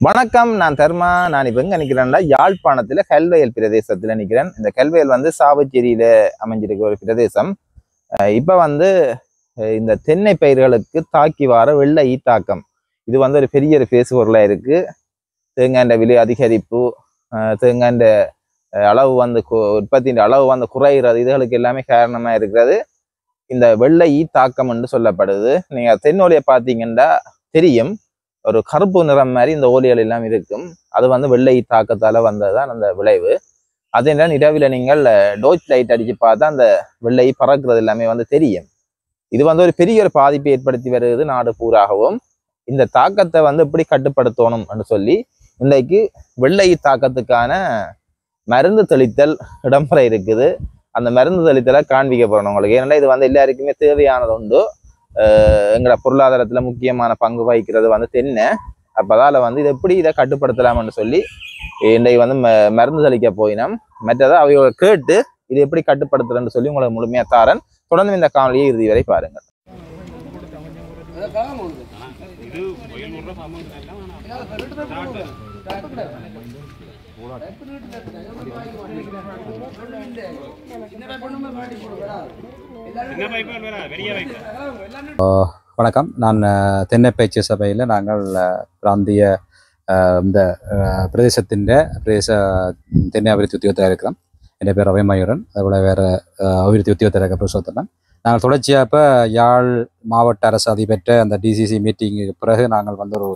வணக்கம், நான் தர்மா. நான் இப்போ எங்கே நிற்கிறேன்னா யாழ்ப்பாணத்தில் கல்வயல் பிரதேசத்தில் நிற்கிறேன். இந்த கல்வயல் வந்து சாவச்சேரியில் அமைஞ்சிருக்க ஒரு பிரதேசம். இப்போ வந்து இந்த தென்னை பயிர்களுக்கு தாக்கி வர வெள்ளை ஈத்தாக்கம் இது வந்து ஒரு பெரிய ஒரு பேசுபொருளாக இருக்குது. தேங்காய் விலை அதிகரிப்பு, தேங்காய் அளவு வந்து உற்பத்தியின் அளவு வந்து குறைகிறது, இதுகளுக்கு எல்லாமே காரணமாக இருக்கிறது இந்த வெள்ளை ஈத்தாக்கம் என்று சொல்லப்படுது. நீங்கள் தென்னோலியை பார்த்தீங்கன்னா தெரியும், ஒரு கருப்பு நிறம் மாதிரி இந்த ஓலிகள் எல்லாம் இருக்கும். அது வந்து வெள்ளை தாக்கத்தால் வந்ததுதான் அந்த விளைவு. அதே இரவில் நீங்கள் டோர்ச் லைட் அடித்து பார்த்தா அந்த வெள்ளை பறக்கிறது எல்லாமே வந்து தெரியும். இது வந்து ஒரு பெரிய ஒரு பாதிப்பை ஏற்படுத்தி வருகிறது நாடு பூராகவும். இந்த தாக்கத்தை வந்து எப்படி கட்டுப்படுத்தணும் என்று சொல்லி இன்றைக்கு வெள்ளை தாக்கத்துக்கான மருந்து தெளித்தல் இடம்பெற இருக்குது. அந்த மருந்து தெளித்தலை காண்பிக்க போறோம் உங்களுக்கு. ஏன்னா இது வந்து எல்லாருக்குமே தேவையானது உண்டு. எங்களோட பொருளாதாரத்தில் முக்கியமான பங்கு வகிக்கிறது வந்து தென்னை. அப்போ அதால் வந்து இதை எப்படி இதை கட்டுப்படுத்தலாம்னு சொல்லி இன்றைக்கு வந்து மருந்து தெளிக்க போயினோம். மற்றதை அவையோட கேட்டு இது எப்படி கட்டுப்படுத்துறேன்னு சொல்லி உங்களுக்கு முழுமையாக தாரன். தொடர்ந்து இந்த காணொலியை இறுதி வரை பாருங்கள். வணக்கம். நான் தென்னை பேச்சு சபையில் நாங்கள் பிராந்திய இந்த பிரதேசத்தின் பிரதேச தென்னை அபிவிருத்தி உத்தியோகத்தில் இருக்கிறோம். என் பேர் ரவிமயூரன். அதுபோல் வேறு அபிவிருத்தி உத்தியோகத்தில் இருக்க புருஷோத்தமன். நாங்கள் தொடர்ச்சியாக இப்போ யாழ் மாவட்ட அரசு அதிபெற்ற அந்த டிசிசி மீட்டிங்கு பிறகு நாங்கள் வந்து ஒரு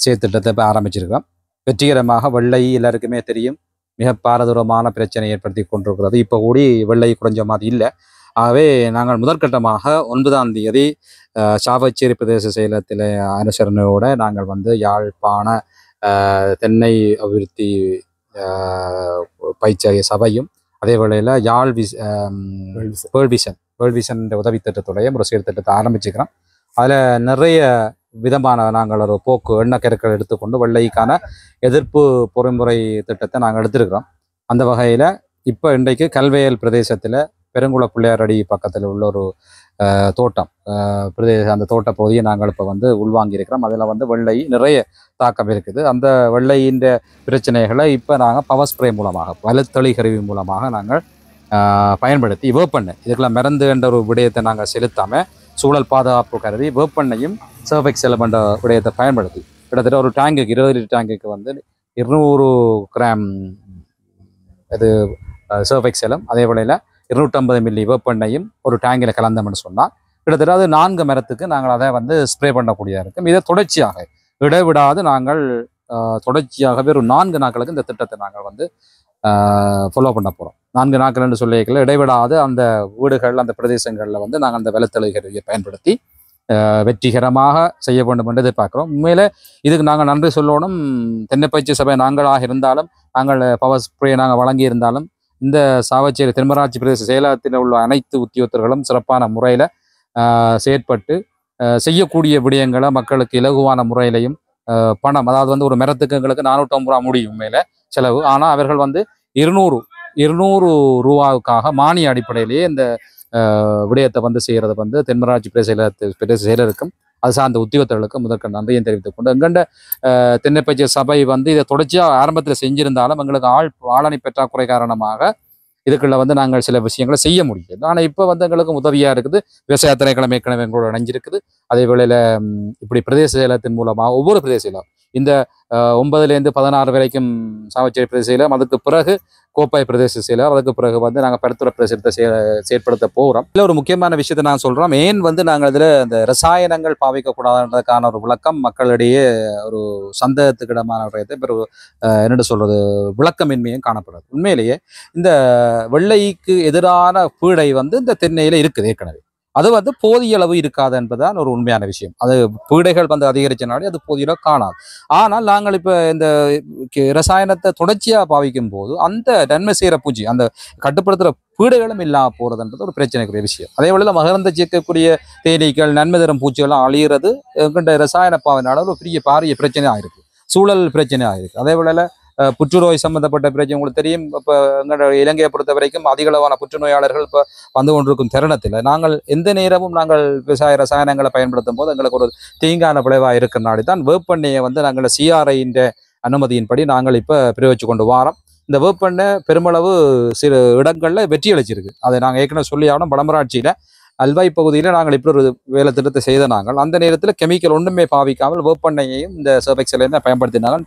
செயற்திட்டத்தை இப்போ ஆரம்பிச்சிருக்கிறோம். வெற்றிகரமாக வெள்ளை எல்லாருக்குமே தெரியும், மிக பாரதூரமான பிரச்சனை ஏற்படுத்தி கொண்டிருக்கிறது. இப்போ கூடி வெள்ளை குறைஞ்ச மாதிரி இல்லை. ஆகவே நாங்கள் முதற்கட்டமாக 9ஆம் தேதி சாவச்சேரி பிரதேச செயலகத்தில் அனுசரணையோடு நாங்கள் வந்து யாழ்ப்பாண தென்னை அபிவிருத்தி பயிற்சி சபையும் அதே வேளையில் யாழ் வேர்ல்ட் விஷன் உதவி திட்டத்துடைய ஒரு செயற்திட்டத்தை ஆரம்பிச்சுக்கிறோம். அதில் நிறைய விதமான நாங்கள் ஒரு போக்கு எண்ணக்கருக்கள் எடுத்துக்கொண்டு வெள்ளைக்கான எதிர்ப்பு பொறிமுறை திட்டத்தை நாங்கள் எடுத்திருக்கிறோம். அந்த வகையில் இப்போ இன்றைக்கு கல்வயல் பிரதேசத்தில் பெருங்குள பிள்ளையாரடி பக்கத்தில் உள்ள ஒரு தோட்டம் அந்த தோட்ட பகுதியை நாங்கள் இப்போ வந்து உள்வாங்கியிருக்கிறோம். அதில் வந்து வெள்ளை நிறைய தாக்கம் இருக்குது. அந்த வெள்ளையின் பிரச்சனைகளை இப்போ நாங்கள் பவர் ஸ்ப்ரே மூலமாக வலுத்தளி கருவி மூலமாக நாங்கள் பயன்படுத்தி வேப்பெண்ணை இதுக்கெல்லாம் மருந்து என்ற ஒரு விடயத்தை நாங்கள் செலுத்தாமல் சூழல் பாதுகாப்பு கருதி வேப்பெண்ணையும் சர்ஃபெக்செல் என்ற விடயத்தை பயன்படுத்தி கிட்டத்தட்ட ஒரு டேங்குக்கு 20 லிட்டர் டேங்குக்கு வந்து 200 கிராம் இது சர்ஃபெக்செலும் அதே வேளையில் 250 மில்லி வேப்பெண்ணையும் ஒரு டேங்கில் கலந்தோம்னு சொன்னால் கிட்டத்தட்ட அது 4 மரத்துக்கு நாங்கள் அதை வந்து ஸ்ப்ரே பண்ணக்கூடியதாக இருக்கும். இதை தொடர்ச்சியாக இடைவிடாது நாங்கள் தொடர்ச்சியாகவே ஒரு 4 நாட்களுக்கு இந்த திட்டத்தை நாங்கள் வந்து ஃபாலோ பண்ண போகிறோம். 4 நாட்கள்னு சொல்லிக்கல இடைவிடாது அந்த வீடுகள் அந்த பிரதேசங்களில் வந்து நாங்கள் அந்த வெள்ளத்தழுகையை பயன்படுத்தி வெற்றிகரமாக செய்ய வேண்டும் என்று எதிர்பார்க்குறோம். உண்மையிலே இதுக்கு நாங்கள் நன்றி சொல்லணும். தென்னை பயிற்சி சபை நாங்களாக இருந்தாலும் நாங்கள் பவர் ஸ்ப்ரே நாங்கள் வழங்கி இருந்தாலும் இந்த சாவச்சேரி தென்மராட்சி பிரதேச செயலகத்தில் உள்ள அனைத்து உத்தியோகத்தர்களும் சிறப்பான முறையில் செயற்பட்டு செய்யக்கூடிய விடயங்களை மக்களுக்கு இலகுவான முறையிலையும் பணம், அதாவது வந்து ஒரு மரத்துக்கு எங்களுக்கு 450 ரூபா முடியும் மேலே செலவு. ஆனால் அவர்கள் வந்து 200 ரூபாவுக்காக மானிய அடிப்படையிலேயே இந்த விடயத்தை வந்து செய்கிறது வந்து தென்மராட்சி பிரதேச செயலருக்கும் அது சார்ந்த உத்தியோகத்தர்களுக்கும் முதற்க நன்றியை தெரிவித்துக் கொண்டு எங்கண்ட தென்னை பயிற்சி சபை வந்து இதை தொடர்ச்சியாக ஆரம்பத்தில் செஞ்சிருந்தாலும் எங்களுக்கு ஆளணி பற்றாக்குறை காரணமாக இதுக்குள்ள வந்து நாங்கள் சில விஷயங்களை செய்ய முடியுது. ஆனால் இப்போ வந்து எங்களுக்கு உதவியாக இருக்குது. விவசாய திணைக்களம் ஏற்கனவே எங்களோட இணைஞ்சிருக்குது. அதே வேளையில் இப்படி பிரதேச செயலகத்தின் மூலமாக ஒவ்வொரு பிரதேச செயலம் இந்த 9லேருந்து 16 வரைக்கும் சாவச்சேரி பிரதேச செயலம், அதுக்கு பிறகு கோப்பாய் பிரதேச செயலம், அதுக்கு பிறகு வந்து நாங்கள் பருத்துறை பிரதேசத்தை செயற்படுத்த போகிறோம். இதில் ஒரு முக்கியமான விஷயத்தை நான் சொல்கிறோம். ஏன் வந்து நாங்கள் இதில் இந்த ரசாயனங்கள் பாவிக்கக்கூடாதுன்றதுக்கான ஒரு விளக்கம் மக்களிடையே ஒரு சந்தேகத்துக்கிடமான விடயத்தை என்னென்னு சொல்கிறது விளக்கமின்மையும் காணப்படுறது. உண்மையிலேயே இந்த வெள்ளைக்கு எதிரான பீடை வந்து இந்த தென்னையில் இருக்குது ஏற்கனவே. அது வந்து போதிய அளவு இருக்காது என்பதுதான் ஒரு உண்மையான விஷயம். அது பீடைகள் வந்து அதிகரிச்சனாலே அது போதிய அளவு காணாது. ஆனால் நாங்கள் இப்போ இந்த ரசாயனத்தை தொடர்ச்சியாக பாவிக்கும் போது அந்த நன்மை செய்கிற பூச்சி அந்த கட்டுப்படுத்துகிற பீடைகளும் இல்லாமல் போகிறதுன்றது ஒரு பிரச்சனைக்குரிய விஷயம். அதே வேளையில் மகரந்த சேர்க்கக்கூடிய தேனீக்கள் நன்மை தரும் பூச்சிகள்லாம் அழிகிறது என்கின்ற ரசாயன பாவினால ஒரு பெரிய பாரிய பிரச்சனை ஆகிருக்கு, சூழல் பிரச்சனை ஆகிருக்கு. அதே வேளையில் புற்றுநோய் சம்பந்தப்பட்ட பிரச்சனை உங்களுக்கு தெரியும். இப்போ எங்களோட இலங்கையை பொறுத்த வரைக்கும் அதிகளவான புற்றுநோயாளர்கள் இப்போ வந்து கொண்டிருக்கும் தருணத்தில் நாங்கள் எந்த நேரமும் நாங்கள் விவசாய ரசாயனங்களை பயன்படுத்தும் போது எங்களுக்கு ஒரு தீங்கான விளைவாக இருக்கிறனாடி தான் வேப்பெண்ணையை வந்து நாங்கள் சிஆர்ஐன்ற அனுமதியின்படி நாங்கள் இப்போ பிரயோகிச்சு கொண்டு வாரோம். இந்த வேப்பெண்ணெய் பெருமளவு சில இடங்களில் வெற்றி அளிச்சிருக்கு. அதை நாங்கள் ஏற்கனவே சொல்லி ஆகணும். வடமராட்சியில் அல்வாய் பகுதியில் நாங்கள் இப்படி ஒரு வேலை திட்டத்தை செய்த நாங்கள் அந்த நேரத்தில் கெமிக்கல் ஒன்றுமே பாவிக்காமல் வேப்பெண்ணையையும் இந்த சர்ஃபெக்சலையும் பயன்படுத்தினாங்க.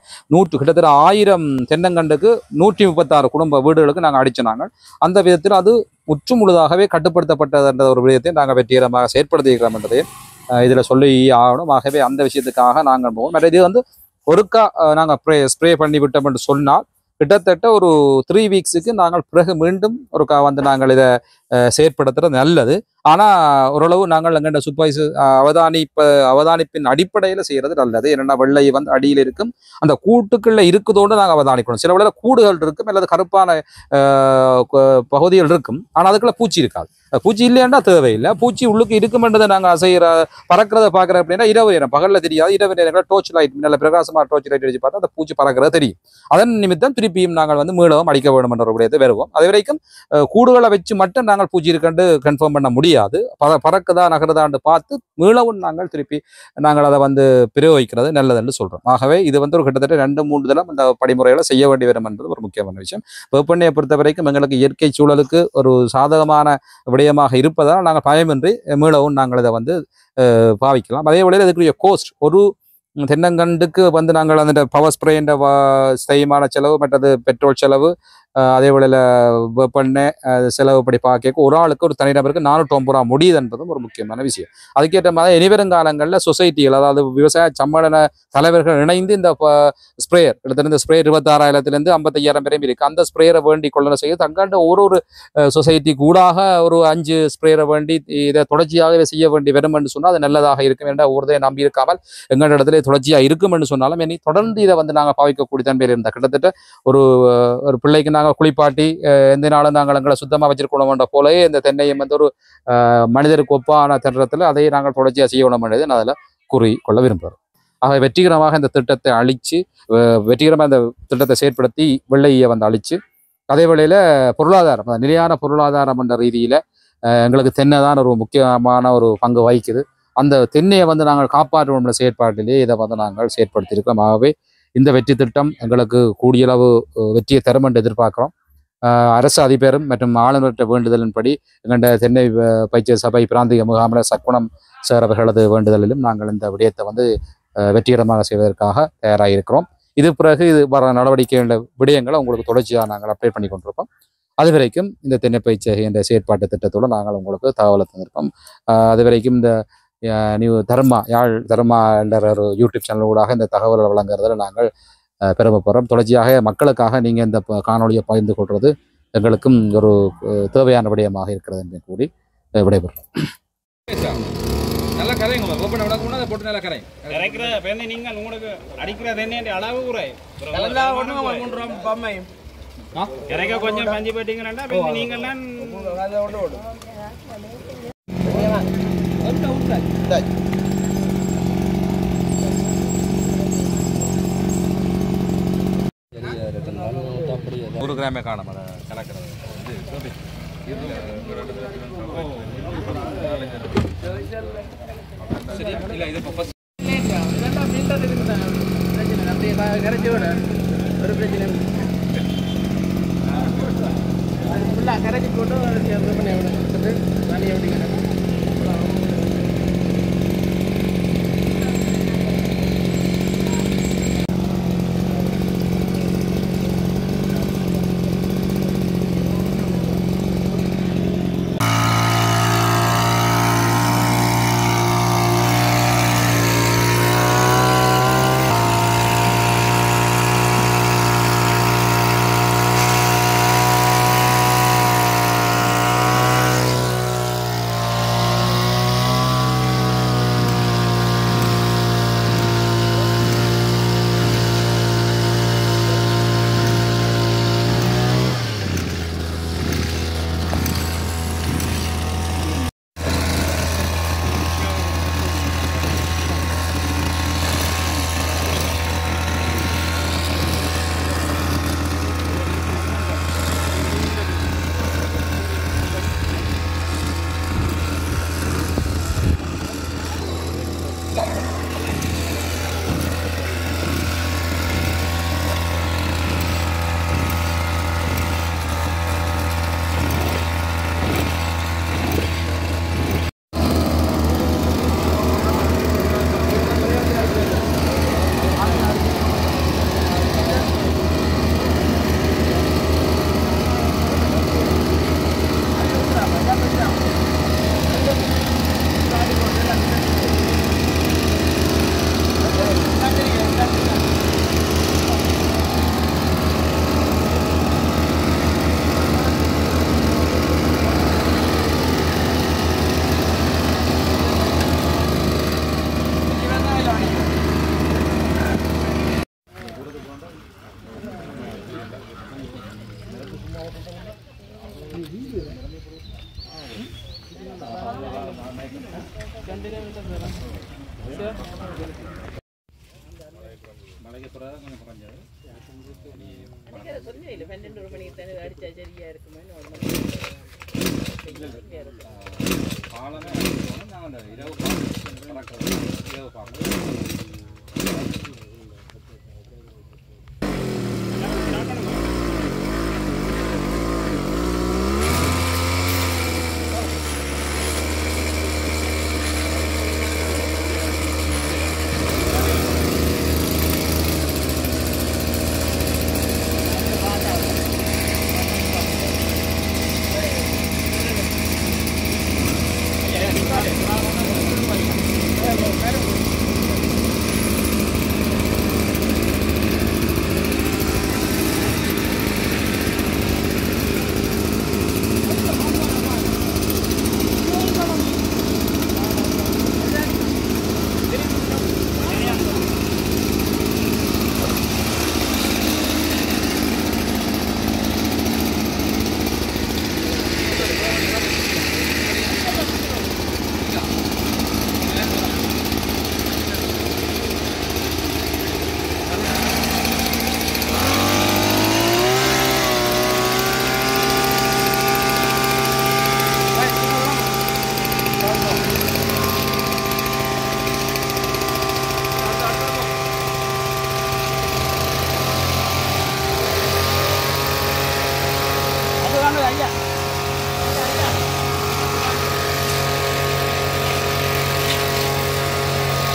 கிட்டத்தட்ட 1000 தென்னங்கண்டுக்கு 136 குடும்ப வீடுகளுக்கு நாங்கள் அடிச்சினாங்க. அந்த விதத்தில் அது முற்று முழுதாகவே கட்டுப்படுத்தப்பட்டது என்ற ஒரு விடயத்தை நாங்கள் வெற்றிகரமாக செயற்படுத்தியிருக்கிறோம் என்றதையும் இதில் சொல்லி ஆகணும். ஆகவே அந்த விஷயத்துக்காக நாங்கள் போவோம். இது வந்து ஒருக்கா நாங்கள் ஸ்ப்ரே பண்ணி விட்டோம் என்று சொன்னால் கிட்டத்தட்ட ஒரு 3 வீக்ஸுக்கு நாங்கள் பிறகு மீண்டும் ஒருக்கா வந்து நாங்கள் இதை செயற்படுத்துறது நல்லது. ஆனால் ஓரளவு நாங்கள் எங்கள்ட சூப்பர்வைசர் அவதானிப்பின் அடிப்படையில் செய்கிறது நல்லது. என்னென்னா வெள்ளை வந்து அடியில் இருக்கும், அந்த கூட்டுக்குள்ள இருக்குதோடு நாங்கள் அவதானிக்கணும். சில வேளையில் கூடுகள் இருக்கும் அல்லது கருப்பான பகுதிகள் இருக்கும், ஆனால் அதுக்குள்ள பூச்சி இருக்காது. பூச்சி இல்லையாண்டா தேவையில்லை. பூச்சி உள்ளுக்கு இருக்குமென்றதை நாங்கள் செய்கிற பறக்கிறத பார்க்குற அப்படின்னா இரவு நேரம், பகலில் தெரியாது. இரவு நேரங்களில் டோர்ச் லைட், நல்ல பிரகாசமாக டோர்ச் லைட் அடிச்சு பார்த்தா அந்த பூச்சி பறக்கிறது தெரியும். அதன் நிமித்தம் திருப்பியும் நாங்கள் வந்து மீளவும் அடிக்க வேண்டும் என்ற ஒரு விடயத்தை வருவோம். அது வரைக்கும் கூடுகளை வச்சு மட்டும் நாங்கள் பூச்சி இருக்குன்னு கன்ஃபார்ம் பண்ண முடியாது. பறக்குதா நகருதான்னு பார்த்து மீளவும் நாங்கள் திருப்பி நாங்கள் அதை வந்து பிரயோகிக்கிறது நல்லதுன்னு சொல்கிறோம். ஆகவே இது வந்து ஒரு கிட்டத்தட்ட 2-3 தடவை இந்த படிமுறைகளை செய்ய வேண்டி வரும் என்பது ஒரு முக்கியமான விஷயம். வேப்பெண்ணையை பொறுத்த வரைக்கும் எங்களுக்கு இயற்கை சூழலுக்கு ஒரு சாதகமான விடயமாக இருப்பதால் நாங்கள் பயமின்றி மீளவும் நாங்கள் இதை வந்து பாவிக்கலாம். அதே வேளையில் இதுக்குரிய கோஸ்ட், ஒரு தென்னங்கண்டுக்கு வந்து நாங்கள் அந்த பவர் ஸ்ப்ரே என்ற செய்யமான செலவு, மற்றது பெட்ரோல் செலவு, அதே வேளையில் வெப்பெண்ணெய் செலவுப்படி பார்க்க ஒரு ஆளுக்கு ஒரு தனிநபருக்கு 450 ரூபா முடியுது என்பதும் ஒரு முக்கியமான விஷயம். அதுக்கேற்ற மாதிரி இனிவருங்காலங்களில் சொசைட்டிகள், அதாவது விவசாய சம்மேளன தலைவர்கள் இணைந்து இந்த ஸ்ப்ரேயர் கிட்டத்தட்ட இந்த ஸ்ப்ரேயர் 26,000 55,000 வரையும் இருக்குது. அந்த ஸ்ப்ரேயரை வேண்டி கொள்ள செய்ய தங்காண்ட ஒரு சொசைட்டி கூடாக ஒரு 5 ஸ்ப்ரேயரை வேண்டி இதை தொடர்ச்சியாக செய்ய வேண்டி வரும் என்று சொன்னால் அது நல்லதாக இருக்கும். என்ற ஒருதை நம்பி இருக்காமல் எங்கள் இடத்துல தொடர்ச்சியாக இருக்கும் என்று சொன்னாலும் இனி தொடர்ந்து இதை வந்து நாங்கள் பாவிக்கக்கூடிய தன்மையில் இருந்தால் கிட்டத்தட்ட ஒரு பிள்ளைக்கு நாங்கள் குளிப்பாட்டி எந்த நாளும் நாங்கள் எங்களை சுத்தமாக வச்சிருக்கணும்ன்ற போலவே இந்த தென்னையும் வந்து ஒரு மனிதருக்கு ஒப்பான தருணத்தில் அதை நாங்கள் தொடர்ச்சியாக செய்யணும் என்றதை நான் அதில் கூறிக்கொள்ள விரும்புகிறோம். ஆக வெற்றிகரமாக இந்த திட்டத்தை அழித்து வெற்றிகரமாக இந்த திட்டத்தை செயற்படுத்தி வெள்ளையை வந்து அழித்து அதே வேளையில் பொருளாதாரம், நிலையான பொருளாதாரம் என்ற ரீதியில் எங்களுக்கு தென்னை தான் ஒரு முக்கியமான ஒரு பங்கு வகிக்குது. அந்த தென்னையை வந்து நாங்கள் காப்பாற்றுவோம் செயற்பாட்டிலே இதை வந்து நாங்கள் செயற்படுத்தியிருக்கோம். ஆகவே இந்த வெற்றி திட்டம் எங்களுக்கு கூடியளவு வெற்றியை தரும் என்று எதிர்பார்க்கிறோம். அரசு அதிபரும் மற்றும் ஆளுநர்கிட்ட வேண்டுதலின்படி எங்கள்ட தென்னை பயிற்சி சபை பிராந்திய முகாமில் சக்குணம் சார் அவர்களது வேண்டுதலிலும் நாங்கள் இந்த விடயத்தை வந்து வெற்றிகரமாக செய்வதற்காக தயாராக இருக்கிறோம். இது பிறகு இது வர நடவடிக்கை விடயங்களை உங்களுக்கு தொடர்ச்சியாக நாங்கள் அப்டேட் பண்ணி கொண்டிருப்போம். அது வரைக்கும் இந்த தென்னை பயிற்சி என்ற செயற்பாட்டு திட்டத்தோடு நாங்கள் உங்களுக்கு தகவலை தந்திருப்போம். அது வரைக்கும் இந்த யாழ் தர்மா என்ற ஒரு யூடியூப் சேனல் ஊடாக இந்த தகவலை வழங்குறதுல நாங்கள் பெருமைப்படுறோம். தொடர்ச்சியாக மக்களுக்காக நீங்கள் இந்த காணொலியை பகிர்ந்து கொள்வது எங்களுக்கும் ஒரு தேவையான விடயமாக இருக்கிறது என்று கூறி விடைபெறுறோம். நல்லா கரைங்க, ஓப்பன் விடக்கூடாது, அதை போட்டு நல்லா கரை கரைக்கிற பெண்ணை நீங்கள் உங்களுக்கு அடிக்கிற தென்னை அளவு குறை கரைக்க கொஞ்சம் பஞ்சு போட்டீங்கன்னா நீங்கள்லாம் ஒரு கிராமே காணும் கலக்கிறது கரைச்சி போட்டு கொஞ்சம் இல்லை 12 மணிக்கு தானே அடிச்சா சரியா இருக்குமே பாலமே அடிக்கணும் நாங்கள் அந்த இரவு பார்க்கணும் இரவு பார்க்கணும்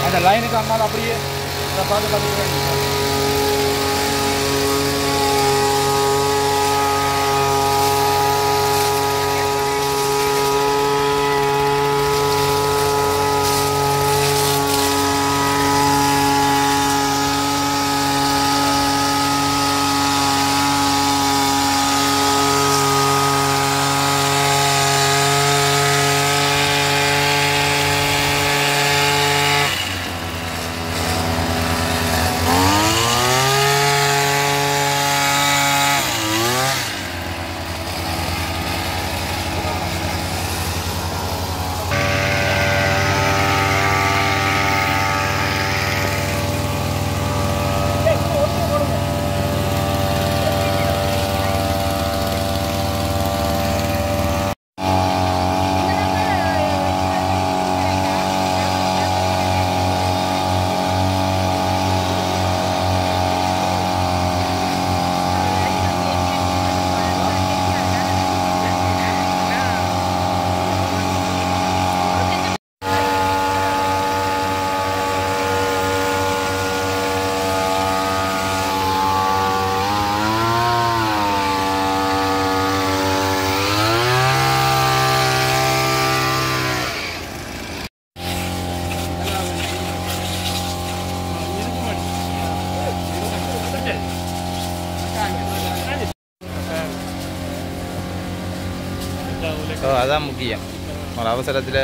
அந்த லைனுக்கு அங்கால அப்படியே பார்த்து பார்த்து அதான் முக்கியம் ஒரு அவசரத்தில்